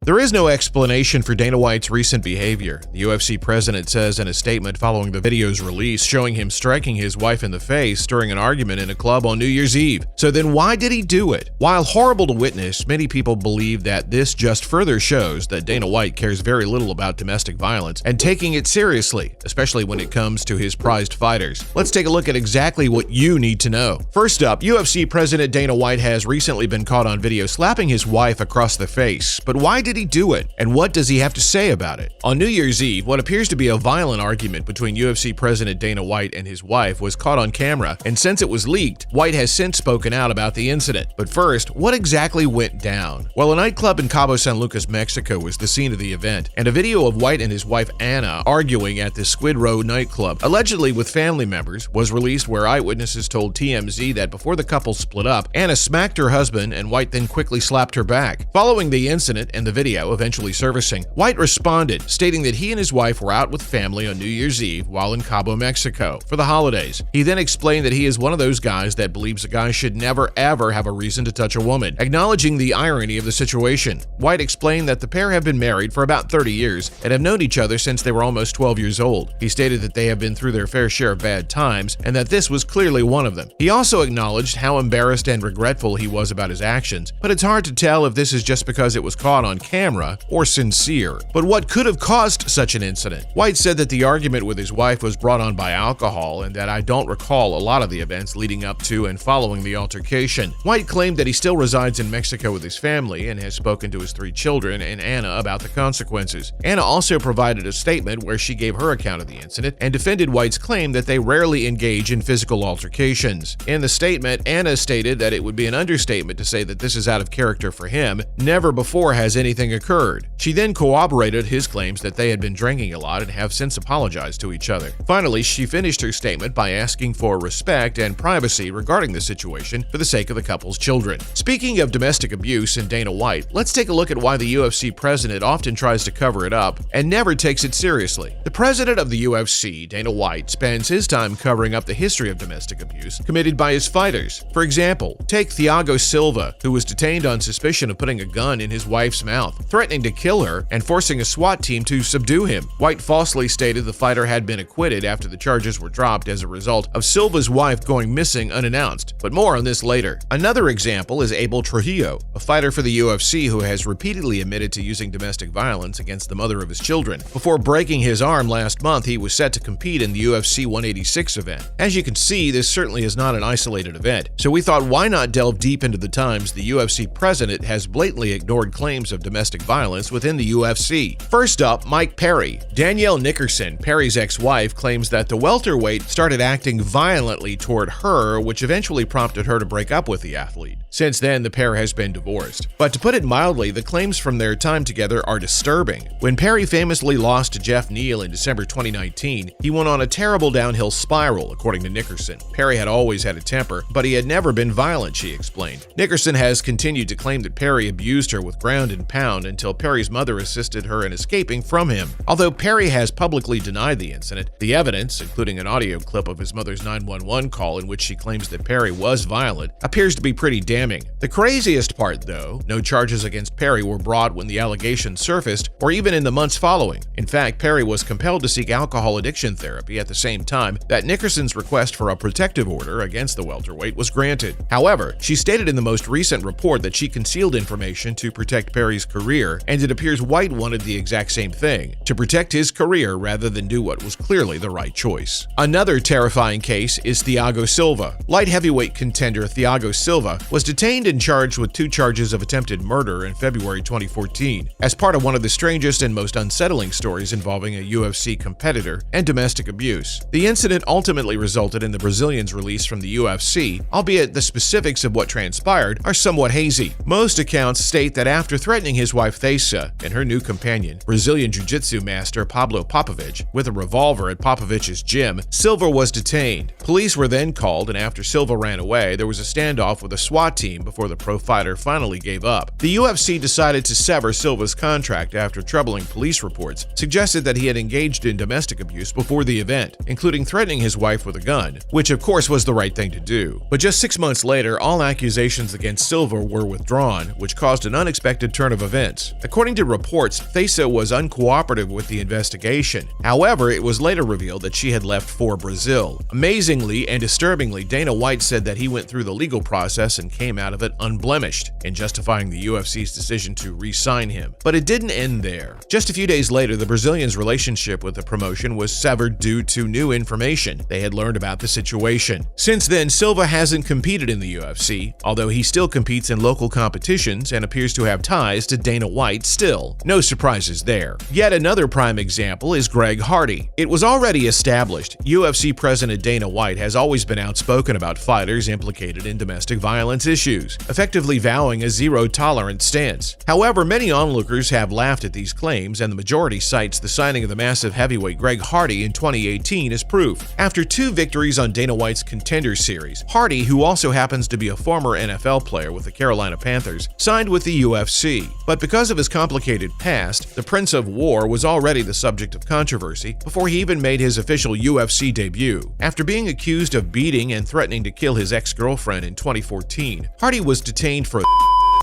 There is no explanation for Dana White's recent behavior, the UFC president says in a statement following the video's release showing him striking his wife in the face during an argument in a club on New Year's Eve. So then why did he do it? While horrible to witness, many people believe that this just further shows that Dana White cares very little about domestic violence and taking it seriously, especially when it comes to his prized fighters. Let's take a look at exactly what you need to know. First up, UFC President Dana White has recently been caught on video slapping his wife across the face. But why did he do it, and what does he have to say about it? On New Year's Eve, what appears to be a violent argument between UFC President Dana White and his wife was caught on camera, and since it was leaked, White has since spoken out about the incident. But first, what exactly went down? Well, a nightclub in Cabo San Lucas, Mexico was the scene of the event, and a video of White and his wife Anna arguing at the Squid Row nightclub, allegedly with family members, was released where eyewitnesses told TMZ that before the couple split up, Anna smacked her husband and White then quickly slapped her back. Following the incident and the video eventually surfacing, White responded, stating that he and his wife were out with family on New Year's Eve while in Cabo, Mexico, for the holidays. He then explained that he is one of those guys that believes a guy should never ever have a reason to touch a woman, acknowledging the irony of the situation. White explained that the pair have been married for about 30 years and have known each other since they were almost 12 years old. He stated that they have been through their fair share of bad times and that this was clearly one of them. He also acknowledged how embarrassed and regretful he was about his actions, but it's hard to tell if this is just because it was caught on camera or sincere. But what could have caused such an incident? White said that the argument with his wife was brought on by alcohol and that I don't recall a lot of the events leading up to and following the altercation. White claimed that he still resides in Mexico with his family and has spoken to his 3 children and Anna about the consequences. Anna also provided a statement where she gave her account of the incident and defended White's claim that they rarely engage in physical altercations. In the statement, Anna stated that it would be an understatement to say that this is out of character for him. Never before has anything occurred. She then corroborated his claims that they had been drinking a lot and have since apologized to each other. Finally, she finished her statement by asking for respect and privacy regarding the situation for the sake of the couple's children. Speaking of domestic abuse and Dana White, let's take a look at why the UFC president often tries to cover it up and never takes it seriously. The president of the UFC, Dana White, spends his time covering up the history of domestic abuse committed by his fighters. For example, take Thiago Silva, who was detained on suspicion of putting a gun in his wife's mouth, threatening to kill her and forcing a SWAT team to subdue him. White falsely stated the fighter had been acquitted after the charges were dropped as a result of Silva's wife going missing unannounced, but more on this later. Another example is Abel Trujillo, a fighter for the UFC who has repeatedly admitted to using domestic violence against the mother of his children. Before breaking his arm last month, he was set to compete in the UFC 186 event. As you can see, this certainly is not an isolated event, so we thought why not delve deep into the times the UFC president has blatantly ignored claims of domestic violence within the UFC. First up, Mike Perry. Danielle Nickerson, Perry's ex-wife, claims that the welterweight started acting violently toward her, which eventually prompted her to break up with the athlete. Since then, the pair has been divorced. But to put it mildly, the claims from their time together are disturbing. When Perry famously lost to Jeff Neal in December 2019, he went on a terrible downhill spiral, according to Nickerson. Perry had always had a temper, but he had never been violent, she explained. Nickerson has continued to claim that Perry abused her with ground and pound until Perry's mother assisted her in escaping from him. Although Perry has publicly denied the incident, the evidence, including an audio clip of his mother's 911 call in which she claims that Perry was violent, appears to be pretty damning. The craziest part, though, no charges against Perry were brought when the allegations surfaced or even in the months following. In fact, Perry was compelled to seek alcohol addiction therapy at the same time that Nickerson's request for a protective order against the welterweight was granted. However, she stated in the most recent report that she concealed information to protect Perry's career, and it appears White wanted the exact same thing, to protect his career rather than do what was clearly the right choice. Another terrifying case is Thiago Silva. Light heavyweight contender Thiago Silva was detained and charged with 2 charges of attempted murder in February 2014, as part of one of the strangest and most unsettling stories involving a UFC competitor and domestic abuse. The incident ultimately resulted in the Brazilian's release from the UFC, albeit the specifics of what transpired are somewhat hazy. Most accounts state that after threatening his wife Thesa and her new companion, Brazilian jiu-jitsu master Pablo Popovich, with a revolver at Popovich's gym, Silva was detained. Police were then called, and after Silva ran away, there was a standoff with a SWAT team before the pro fighter finally gave up. The UFC decided to sever Silva's contract after troubling police reports suggested that he had engaged in domestic abuse before the event, including threatening his wife with a gun, which of course was the right thing to do. But just 6 months later, all accusations against Silva were withdrawn, which caused an unexpected turn of events. According to reports, Thesa was uncooperative with the investigation. However, it was later revealed that she had left for Brazil. Amazingly and disturbingly, Dana White said that he went through the legal process and came out of it unblemished, in justifying the UFC's decision to re-sign him. But it didn't end there. Just a few days later, the Brazilian's relationship with the promotion was severed due to new information they had learned about the situation. Since then, Silva hasn't competed in the UFC, although he still competes in local competitions and appears to have ties to Dana White still. No surprises there. Yet another prime example is Greg Hardy. It was already established UFC President Dana White has always been outspoken about fighters implicated in domestic violence issues, effectively vowing a zero-tolerance stance. However, many onlookers have laughed at these claims, and the majority cites the signing of the massive heavyweight Greg Hardy in 2018 as proof. After 2 victories on Dana White's Contender Series, Hardy, who also happens to be a former NFL player with the Carolina Panthers, signed with the UFC. But because of his complicated past, the Prince of War was already the subject of controversy before he even made his official UFC debut. After being accused of beating and threatening to kill his ex-girlfriend in 2014, Hardy was detained for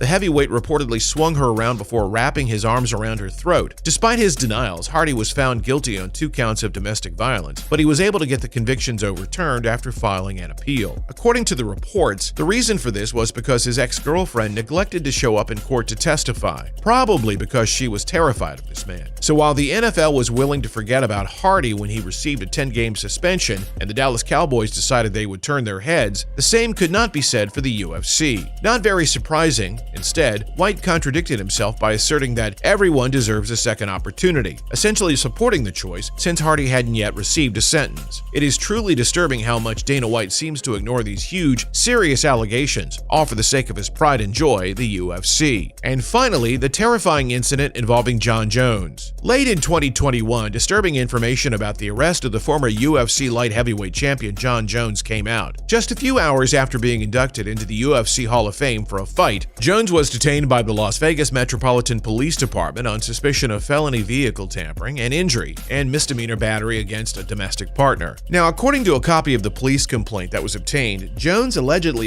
the heavyweight reportedly swung her around before wrapping his arms around her throat. Despite his denials, Hardy was found guilty on 2 counts of domestic violence, but he was able to get the convictions overturned after filing an appeal. According to the reports, the reason for this was because his ex-girlfriend neglected to show up in court to testify, probably because she was terrified of this man. So while the NFL was willing to forget about Hardy when he received a 10-game suspension and the Dallas Cowboys decided they would turn their heads, the same could not be said for the UFC. Not very surprising. Instead, White contradicted himself by asserting that everyone deserves a second opportunity, essentially supporting the choice since Hardy hadn't yet received a sentence. It is truly disturbing how much Dana White seems to ignore these huge, serious allegations, all for the sake of his pride and joy, the UFC. And finally, the terrifying incident involving Jon Jones. Late in 2021, disturbing information about the arrest of the former UFC light heavyweight champion Jon Jones came out. Just a few hours after being inducted into the UFC Hall of Fame for a fight, Jones was detained by the Las Vegas Metropolitan Police Department on suspicion of felony vehicle tampering and injury and misdemeanor battery against a domestic partner. Now, according to a copy of the police complaint that was obtained, Jones allegedly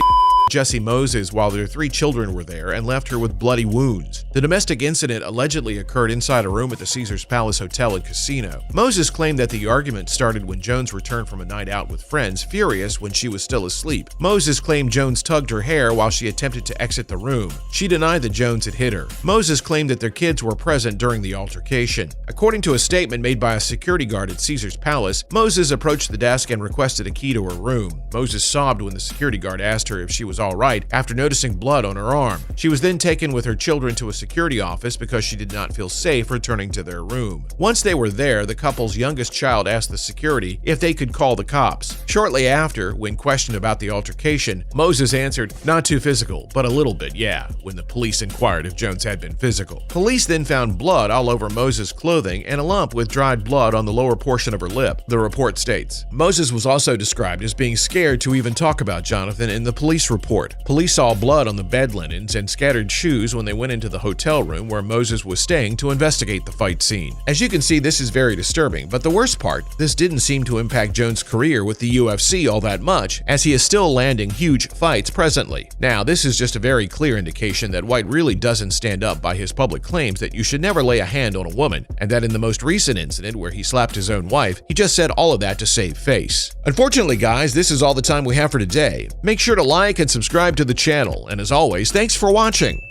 Jessie Moses while their 3 children were there and left her with bloody wounds. The domestic incident allegedly occurred inside a room at the Caesars Palace Hotel and Casino. Moses claimed that the argument started when Jones returned from a night out with friends, furious when she was still asleep. Moses claimed Jones tugged her hair while she attempted to exit the room. She denied that Jones had hit her. Moses claimed that their kids were present during the altercation. According to a statement made by a security guard at Caesars Palace, Moses approached the desk and requested a key to her room. Moses sobbed when the security guard asked her if she was all right after noticing blood on her arm. She was then taken with her children to a security office because she did not feel safe returning to their room. Once they were there, the couple's youngest child asked the security if they could call the cops. Shortly after, when questioned about the altercation, Moses answered, "Not too physical, but a little bit, yeah," when the police inquired if Jones had been physical. Police then found blood all over Moses' clothing and a lump with dried blood on the lower portion of her lip, the report states. Moses was also described as being scared to even talk about Jonathan in the police report. Police saw blood on the bed linens and scattered shoes when they went into the hotel room where Moses was staying to investigate the fight scene. As you can see, this is very disturbing, but the worst part, this didn't seem to impact Jones' career with the UFC all that much, as he is still landing huge fights presently. Now, this is just a very clear indication that White really doesn't stand up by his public claims that you should never lay a hand on a woman, and that in the most recent incident where he slapped his own wife, he just said all of that to save face. Unfortunately, guys, this is all the time we have for today. Make sure to like and subscribe to the channel, and as always, thanks for watching.